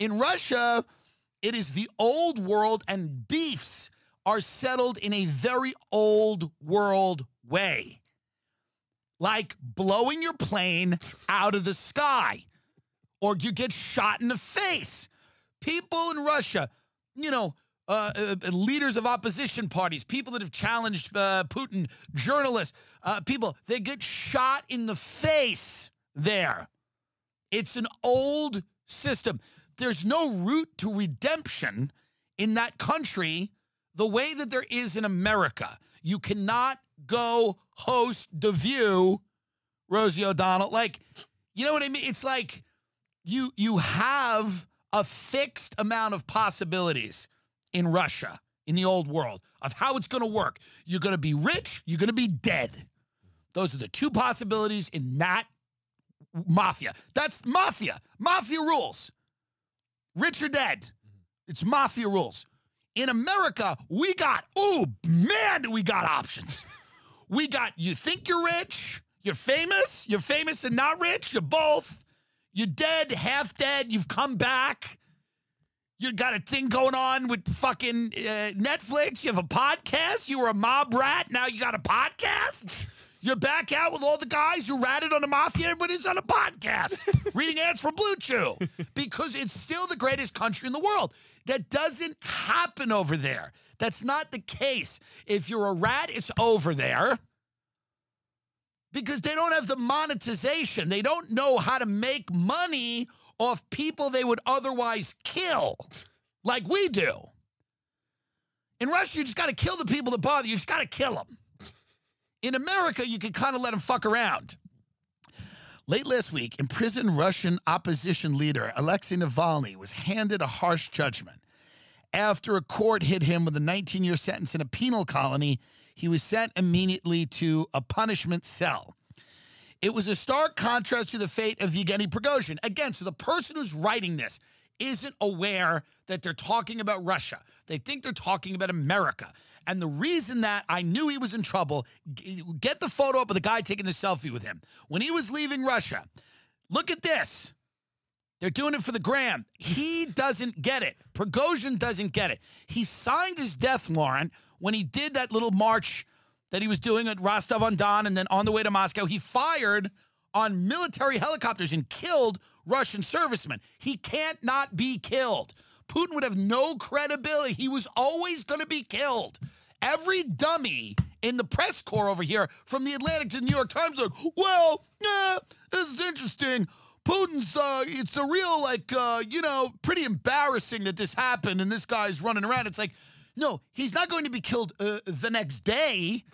In Russia, it is the old world, and beefs are settled in a very old world way. Like blowing your plane out of the sky, or you get shot in the face. People in Russia, you know, leaders of opposition parties, people that have challenged Putin, journalists, people, they get shot in the face there. It's an old system. There's no route to redemption in that country the way that there is in America. You cannot go host The View, Rosie O'Donnell. Like, you know what I mean? It's like you have a fixed amount of possibilities in Russia, in the old world, of how it's going to work. You're going to be rich, you're going to be dead. Those are the two possibilities in that mafia. That's mafia. Mafia rules. Rich or dead. It's mafia rules. In America, we got, oh, man, do we got options. We got, you think you're rich, you're famous and not rich, you're both. You're dead, half dead, you've come back. You got a thing going on with fucking Netflix. You have a podcast. You were a mob rat. Now you got a podcast. You're back out with all the guys who ratted on the mafia. Everybody's on a podcast reading ads for Blue Chew because it's still the greatest country in the world. That doesn't happen over there. That's not the case. If you're a rat, it's over there because they don't have the monetization. They don't know how to make money off people they would otherwise kill, like we do. In Russia, you just got to kill the people that bother you. You just got to kill them. In America, you can kind of let them fuck around. Late last week, imprisoned Russian opposition leader Alexei Navalny was handed a harsh judgment. After a court hit him with a 19-year sentence in a penal colony, he was sent immediately to a punishment cell. It was a stark contrast to the fate of Yevgeny Prigozhin. Again, so the person who's writing this isn't aware that they're talking about Russia. They think they're talking about America. And the reason that I knew he was in trouble, get the photo up of the guy taking the selfie with him. When he was leaving Russia, look at this. They're doing it for the gram. He doesn't get it. Prigozhin doesn't get it. He signed his death warrant when he did that little march that he was doing at Rostov-on-Don, and then on the way to Moscow, he fired on military helicopters and killed Russian servicemen. He can't not be killed. Putin would have no credibility. He was always going to be killed. Every dummy in the press corps over here, from the Atlantic to the New York Times, like, well, this is interesting. Putin's, it's a real, like, you know, pretty embarrassing that this happened and this guy's running around. It's like, no, he's not going to be killed the next day,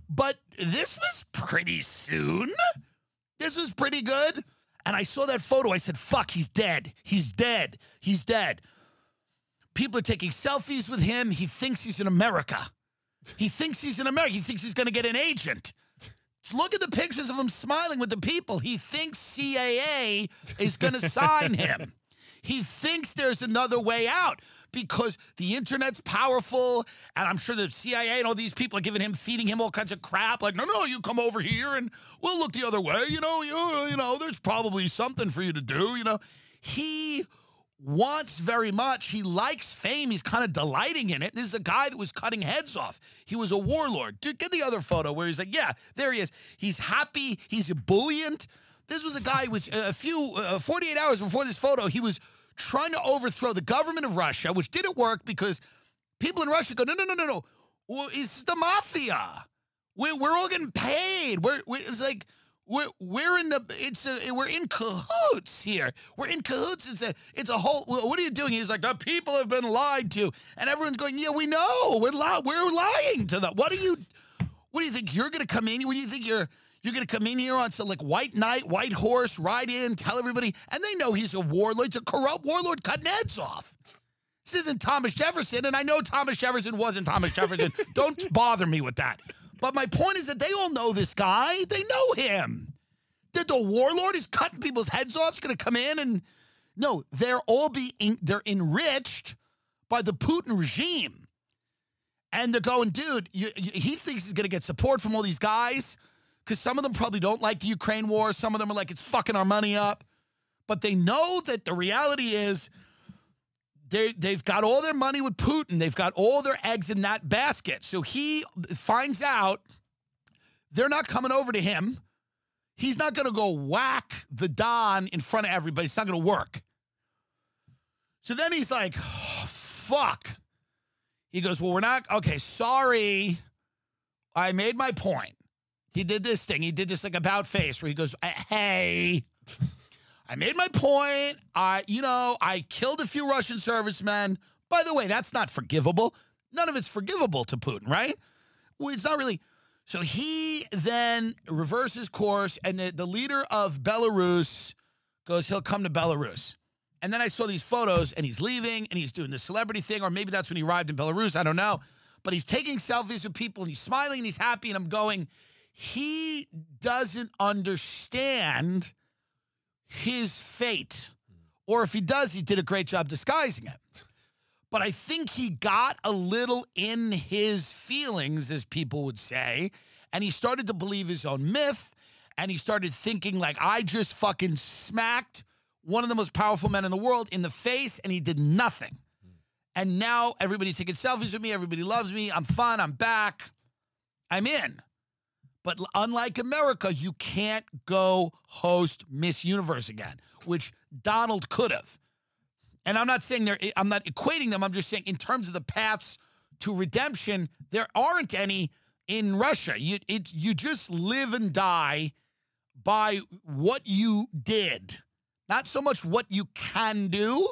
but this was pretty soon. This was pretty good. And I saw that photo. I said, fuck, he's dead. He's dead. He's dead. People are taking selfies with him. He thinks he's in America. He thinks he's in America. He thinks he's going to get an agent. Look at the pictures of him smiling with the people. He thinks CAA is going to sign him. He thinks there's another way out because the internet's powerful, and I'm sure the CIA and all these people are feeding him all kinds of crap. Like, no, you come over here and we'll look the other way. You know, there's probably something for you to do. You know, he wants very much. He likes fame. He's kind of delighting in it. This is a guy that was cutting heads off. He was a warlord. Dude, get the other photo where he's like, yeah, there he is. He's happy. He's ebullient. This was a guy who was 48 hours before this photo, he was trying to overthrow the government of Russia, which didn't work because people in Russia go, no. Well, it's the mafia. We're all getting paid. It's like we're in cahoots here. We're in cahoots. It's a whole. What are you doing? He's like, the people have been lied to, and everyone's going, yeah, we know. We're lying to them. What do you think you're going to come in? What do you think you're going to come in here on some like white knight, white horse, ride in, tell everybody, and they know he's a warlord. He's a corrupt warlord cutting heads off. This isn't Thomas Jefferson, and I know Thomas Jefferson wasn't Thomas Jefferson. Don't bother me with that. But my point is that they all know this guy. They know him. That the warlord is cutting people's heads off. Is going to come in and no, they're enriched by the Putin regime, and they're going, dude. He thinks he's going to get support from all these guys because some of them probably don't like the Ukraine war. Some of them are like, it's fucking our money up. But they know that the reality is they've got all their money with Putin. They've got all their eggs in that basket. So he finds out they're not coming over to him. He's not going to go whack the Don in front of everybody. It's not going to work. So then he's like, oh, fuck. He goes, well, we're not, okay, sorry. I made my point. He did this thing. He did this like about face where he goes, hey, I made my point. I killed a few Russian servicemen. By the way, that's not forgivable. None of it's forgivable to Putin, right? Well, it's not really. So he then reverses course, and the leader of Belarus goes, he'll come to Belarus. And then I saw these photos, and he's leaving, and he's doing the celebrity thing, or maybe that's when he arrived in Belarus. I don't know. But he's taking selfies with people, and he's smiling, and he's happy, and I'm going, he doesn't understand his fate. Or if he does, he did a great job disguising it. But I think he got a little in his feelings, as people would say, and he started to believe his own myth, and he started thinking like, I just fucking smacked one of the most powerful men in the world in the face, and he did nothing. And now everybody's taking selfies with me, everybody loves me, I'm fun, I'm back, I'm in. But unlike America, you can't go host Miss Universe again, which Donald could have. And I'm not saying I'm not equating them. I'm just saying in terms of the paths to redemption, there aren't any in Russia. You just live and die by what you did, not so much what you can do.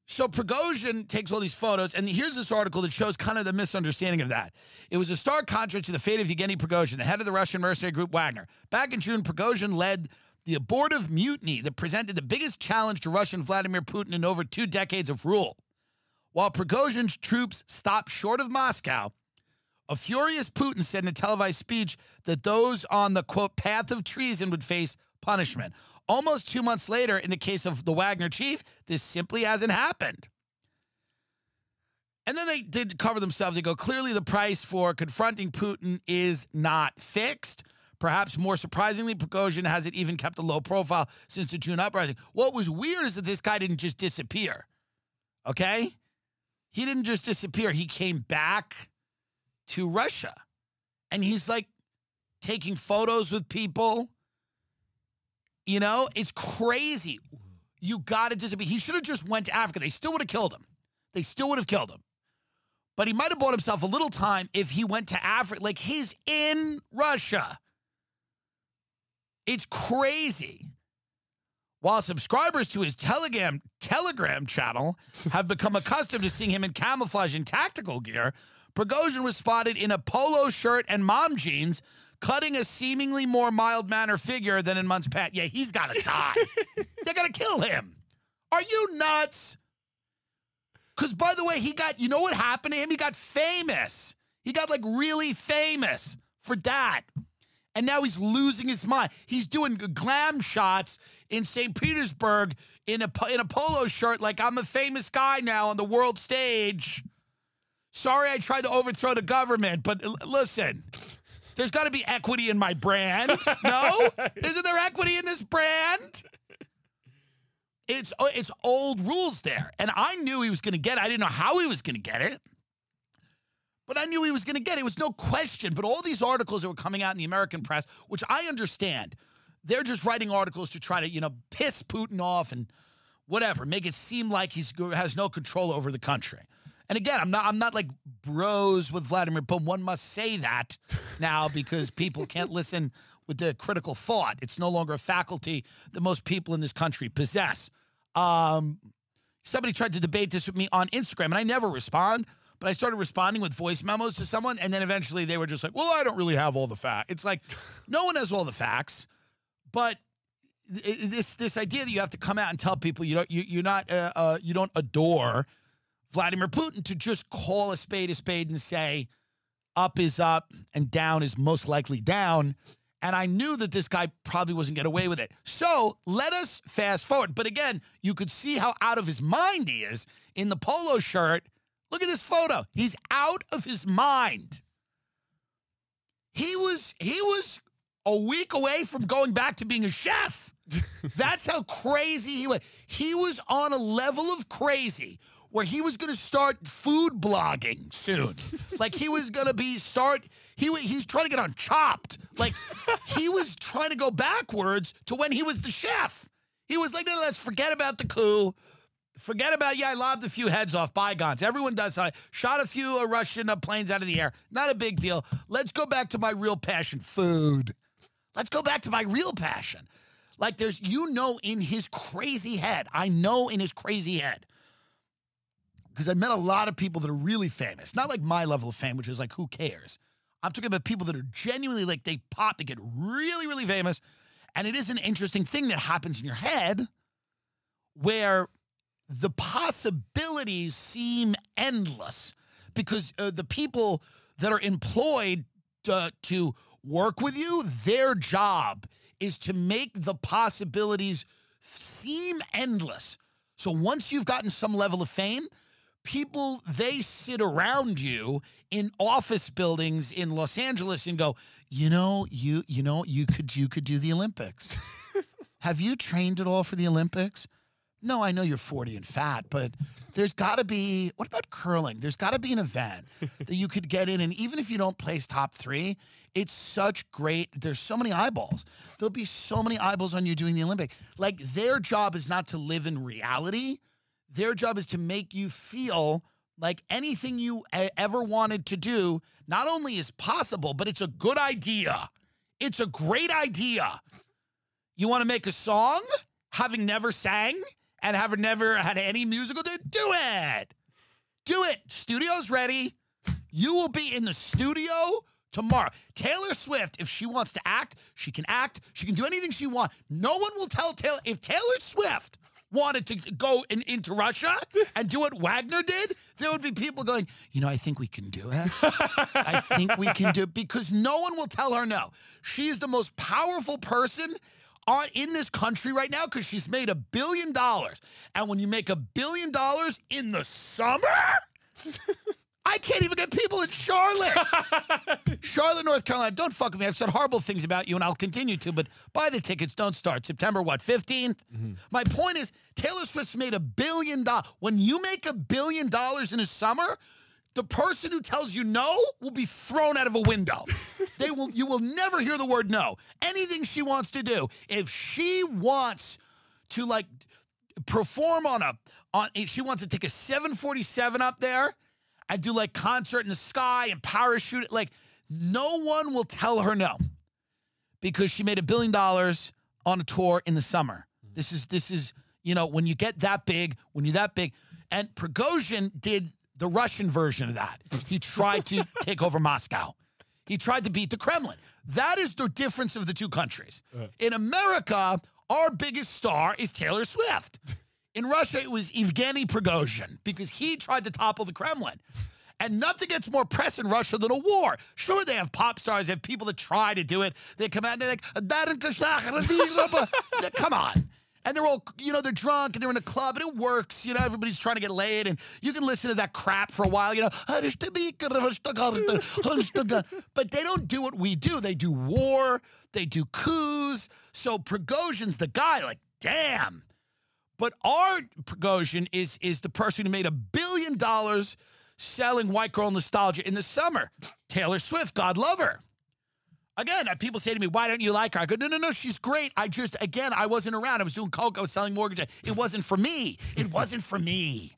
So Prigozhin takes all these photos, and here's this article that shows kind of the misunderstanding of that. It was a stark contrast to the fate of Yevgeny Prigozhin, the head of the Russian mercenary group Wagner. Back in June, Prigozhin led the abortive mutiny that presented the biggest challenge to Russian Vladimir Putin in over 2 decades of rule. While Prigozhin's troops stopped short of Moscow, a furious Putin said in a televised speech that those on the, quote, path of treason would face punishment. Almost 2 months later, in the case of the Wagner chief, this simply hasn't happened. And then they did cover themselves. They go, clearly the price for confronting Putin is not fixed. Perhaps more surprisingly, Prigozhin hasn't even kept a low profile since the June uprising. What was weird is that this guy didn't just disappear, okay? He didn't just disappear. He came back to Russia, and he's, like, taking photos with people. You know, it's crazy. You got to disappear. He should have just went to Africa. They still would have killed him. They still would have killed him. But he might have bought himself a little time if he went to Africa. Like, he's in Russia. It's crazy. While subscribers to his Telegram channel have become accustomed to seeing him in camouflage and tactical gear, Prigozhin was spotted in a polo shirt and mom jeans, cutting a seemingly more mild-mannered figure than in months past. Yeah, he's got to die. They're going to kill him. Are you nuts? Because, by the way, you know what happened to him? He got famous. He got, like, really famous for that. And now he's losing his mind. He's doing glam shots in St. Petersburg in a polo shirt like, I'm a famous guy now on the world stage. Sorry I tried to overthrow the government, but listen, there's got to be equity in my brand. No? Isn't there equity in this brand? It's old rules there. And I knew he was going to get it. I didn't know how he was going to get it. But I knew he was going to get it. It was no question. But all these articles that were coming out in the American press, which I understand, they're just writing articles to try to, piss Putin off and whatever, make it seem like he has no control over the country. And again, I'm not like bros with Vladimir Putin. One must say that now because people can't listen with the critical thought. It's no longer a faculty that most people in this country possess. Somebody tried to debate this with me on Instagram, and I never respond. But I started responding with voice memos to someone, and then eventually they were just like, well, I don't really have all the facts. It's like, no one has all the facts, but this idea that you have to come out and tell people you don't adore Vladimir Putin, to just call a spade and say up is up and down is most likely down. And I knew that this guy probably wasn't getting away with it. So let us fast forward. But again, you could see how out of his mind he is in the polo shirt. Look at this photo. He's out of his mind. He was a week away from going back to being a chef. That's how crazy he was. He was on a level of crazy where he was going to start food blogging soon. Like he was going to he's trying to get on Chopped. Like he was trying to go backwards to when he was the chef. He was like, no, let's forget about the coup. Forget about, I lobbed a few heads off, bygones. Everyone does. I shot a few Russian planes out of the air. Not a big deal. Let's go back to my real passion, food. Let's go back to my real passion. Like there's, in his crazy head, I know in his crazy head, because I met a lot of people that are really famous. Not like my level of fame, which is like, who cares? I'm talking about people that are genuinely like, they get really, really famous. And it is an interesting thing that happens in your head where the possibilities seem endless because the people that are employed to work with you, their job is to make the possibilities seem endless. So once you've gotten some level of fame, people, they sit around you in office buildings in Los Angeles and go, you could do the Olympics. Have you trained at all for the Olympics? No, I know you're 40 and fat, but there's got to be, what about curling? There's got to be an event that you could get in, and even if you don't place top 3, it's such great, there's so many eyeballs. There'll be so many eyeballs on you doing the Olympic. Like, their job is not to live in reality. Their job is to make you feel like anything you ever wanted to do not only is possible, but it's a good idea. It's a great idea. You want to make a song, having never sang, and having never had any musical, do it. Do it. Studio's ready. You will be in the studio tomorrow. Taylor Swift, if she wants to act. She can do anything she wants. No one will tell Taylor. If Taylor Swift wanted to go into Russia and do what Wagner did, there would be people going, I think we can do it. I think we can do it, because no one will tell her no. She is the most powerful person in this country right now because she's made $1 billion. And when you make $1 billion in the summer, I can't even get people in Charlotte. Charlotte, North Carolina, don't fuck with me. I've said horrible things about you and I'll continue to, but buy the tickets. Don't start. September, 15th? My point is, Taylor Swift's made $1 billion. When you make $1 billion in a summer, the person who tells you no will be thrown out of a window. You will never hear the word no. Anything she wants to do. If she wants to perform she wants to take a 747 up there and do concert in the sky and parachute, no one will tell her no, because she made $1 billion on a tour in the summer. This is when you get that big, and Prigozhin did the Russian version of that. He tried to take over Moscow. He tried to beat the Kremlin. That is the difference of the two countries. In America, our biggest star is Taylor Swift. In Russia, it was Evgeny Prigozhin, because he tried to topple the Kremlin. And nothing gets more press in Russia than a war. Sure, they have pop stars, they have people that try to do it. They come out and they're like, come on. And they're all, they're drunk and they're in a club and it works. Everybody's trying to get laid and you can listen to that crap for a while, But they don't do what we do. They do war, they do coups. So Prigozhin's the guy, damn. But our Prigozhin is the person who made $1 billion selling white girl nostalgia in the summer. Taylor Swift, God love her. Again, people say to me, why don't you like her? I go, no, she's great. I wasn't around. I was doing coke. I was selling mortgages. It wasn't for me. It wasn't for me.